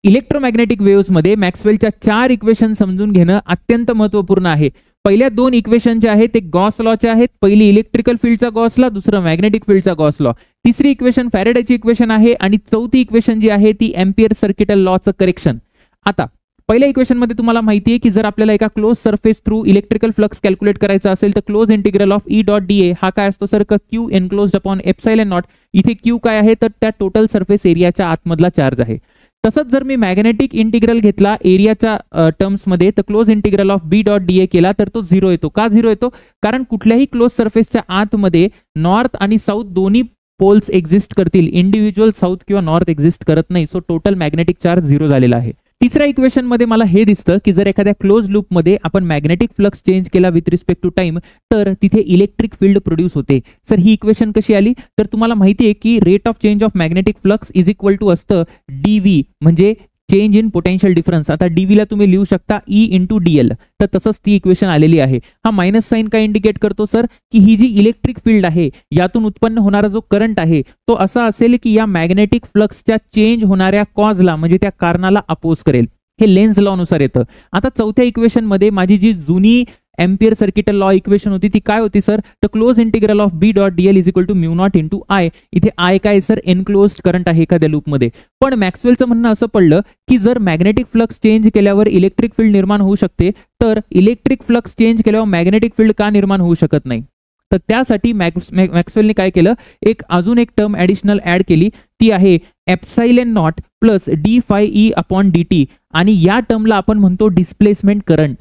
Electromagnetic वेव्हजमध्ये मॅक्सवेलच्या 4 equation समजून घेणं अत्यंत महत्त्वपूर्ण आहे. पहिल्या 2 इक्वेशन जे आहेत ते गॉस लॉचे आहेत. पहिली इलेक्ट्रिकल फील्डचा गॉस लॉ, दुसरं मॅग्नेटिक फील्डचा गॉस लॉ. तिसरी इक्वेशन फॅरेडेची इक्वेशन आहे आणि चौथी इक्वेशन जी आहे ती एम्पियर सर्किटल लॉचं करेक्शन. आता पहिल्या इक्वेशन मध्ये तुम्हाला माहिती आहे की जर आपल्याला एका close surface through electrical flux calculate करायचा असेल तर close integral of E dot D ए हा काय असतो sir, Q enclosed upon epsilon not. इथे क्यू काय आहे तर त्या टोटल सरफेस एरियाच्या आतमधला चार्ज आहे. तसंच जर मी मॅग्नेटिक इंटिग्रल घेतला एरियाच्या टर्म्स मध्ये तर close integral of B dot D A केला तर तो 0 येतो. का 0 येतो? कारण कुठल्याही क्लोज सरफेसच्या आतमध्ये नॉर्थ आणि साऊथ दोन्ही पोल्स एक्झिस्ट करतील, इंडिव्हिज्युअल साऊथ किंवा नॉर्थ एक्झिस्ट करत नाही. सो टोटल मॅग्नेटिक चार्ज 0 झालेला आहे. तिसऱ्या इक्वेशन मध्ये मला हे दिसतं की जर एखाद्या क्लोज लूप मध्ये आपण मॅग्नेटिक फ्लक्स चेंज केला विथ रिस्पेक्ट टू टाइम तर तिथे इलेक्ट्रिक फील्ड प्रोड्यूस होते. सर ही इक्वेशन कशी आली? तर तुम्हाला माहिती आहे की rate of change of magnetic flux is equal to असतं डीव्ही म्हणजे चेंज इन पोटेन्शियल डिफरन्स. आता डीव्ही ला तुम्ही लिहू शकता ई इंटू डीएल. तर तसंच ती इक्वेशन आलेली आहे. हा मायनस साइन काय इंडिकेट करतो सर की ही जी इलेक्ट्रिक फील्ड आहे यातून उत्पन्न होणारा जो करंट आहे तो असा असेल की या मॅग्नेटिक फ्लक्सच्या चेंज होणाऱ्या कॉजला म्हणजे त्या कारणाला अपोज करेल. हे लेन्झ लॉ नुसार येतं. आता चौथ्या इक्वेशन मध्ये माझी जी जुनी एम्पियर सर्किटल लॉ इक्वेशन होती ती काय होती सर, तर close integral of B dot DL is equal to mu naught into I. इथे आय काय सर, एनक्लोज्ड करंट आहे एखाद्या लूपमध्ये. पण मॅक्सवेलचं म्हणणं असं पडलं की जर मॅग्नेटिक फ्लक्स चेंज केल्यावर इलेक्ट्रिक फील्ड निर्माण होऊ शकते तर इलेक्ट्रिक फ्लक्स चेंज केल्यावर मॅग्नेटिक फील्ड का निर्माण होऊ शकत नाही? तर त्यासाठी मॅक्सवेलने काय केलं, एक अजून एक टर्म ऍडिशनल ऍड केली. ती आहे epsilon not plus D five E upon D T आणि या टर्मला आपण म्हणतो डिस्प्लेसमेंट करंट.